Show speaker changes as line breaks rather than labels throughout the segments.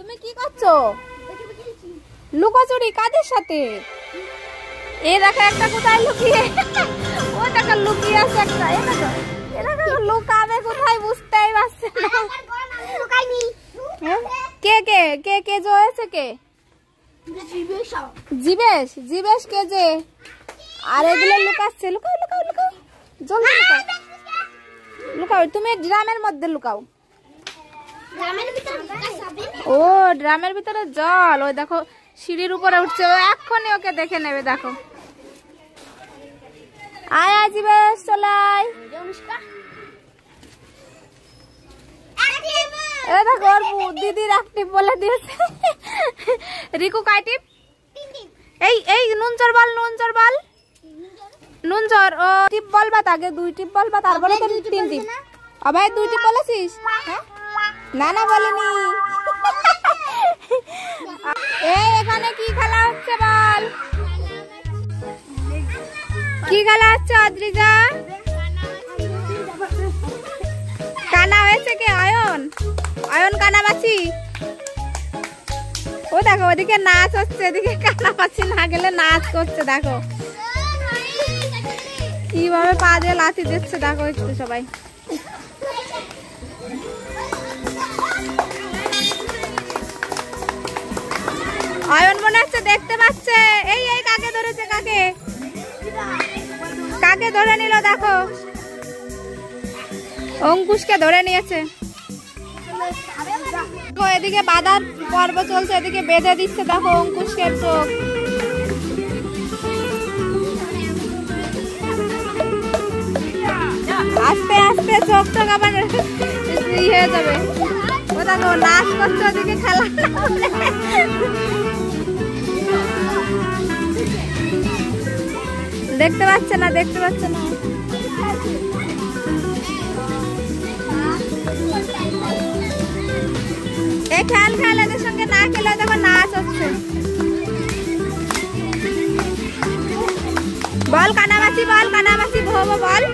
তুমি কি করছো? লুকোচুরি কাদের সাথে? এ দেখো একটা কোথায় লুকিয়ে, ও দেখো লুকিয়ে আছে একটা। এ দেখো লুকাবে কোথায় বুঝতেই পারছে না। কে কে কে কে যে হয়েছে কে? জীবেশ। জীবেশ কে যে? আর এগুলো লুকাচ্ছে। লুকাও লুকাও লুকাও, জলদি লুকাও লুকাও। তুমি ড্রামের মধ্যে লুকাও। ও ড্রামের ভিতরে জল। ওই দেখো সিঁড়ির উপরে উঠছে, এক্ষুনি ওকে দেখে নেবে। দেখো আয় আয় জীবেশ চলাই। দেখো ওর দিদির অ্যাক্টিভ বলে দিয়েছে। রিকু কাই টিপ? এই এই নুনচর বল, নুনচর বল, নুনচর। ও টিপ বলবা, তাকে 2 টিপ বলবা, তারপরে তো 3 টিপ। ভাই 2 টিপ বলেছিস? না না বলিনি। এই এখানে কি খেলা হচ্ছে বল? কি খেলা হচ্ছে অদ্রিজা? কানা হয়েছে কে? অয়ন। অয়ন কানামাছি। ও দেখো ওদিকে নাচ হচ্ছে, এদিকে কানামাছি না গেলে নাচ করছে। দেখো কিভাবে পা দিয়ে লাথি দিচ্ছে, দেখো একটু সবাই। অয়ন মনে হচ্ছে দেখতে পাচ্ছে। এই এই কাকে ধরেছে? কাকে কাকে ধরে নিল? দেখো অঙ্কুশকে ধরে নিয়েছে। এদিকে বাঁধার পর্ব চলছে, এদিকে বেঁধে দিচ্ছে। দেখো অঙ্কুশকে চোখ। আস্তে আস্তে চোখ চোখ আবার হয়ে যাবে। ও দেখো নাচ করছে, ওদিকে খেলা। দেখতে পাচ্ছে না, দেখতে পাচ্ছে না। এই খেল খেল, এদের সঙ্গে না খেলে দেখো নাচ হচ্ছে। বল কানামাছি, বল কানামাছি ভোবো বল।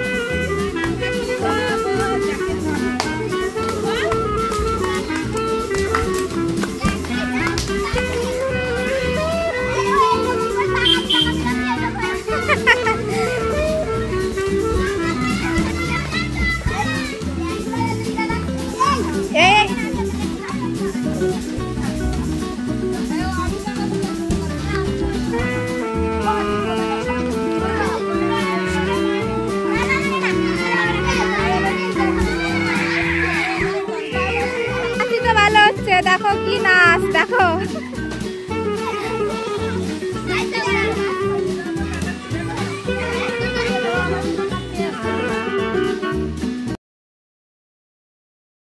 দেখো কি নাচ, দেখো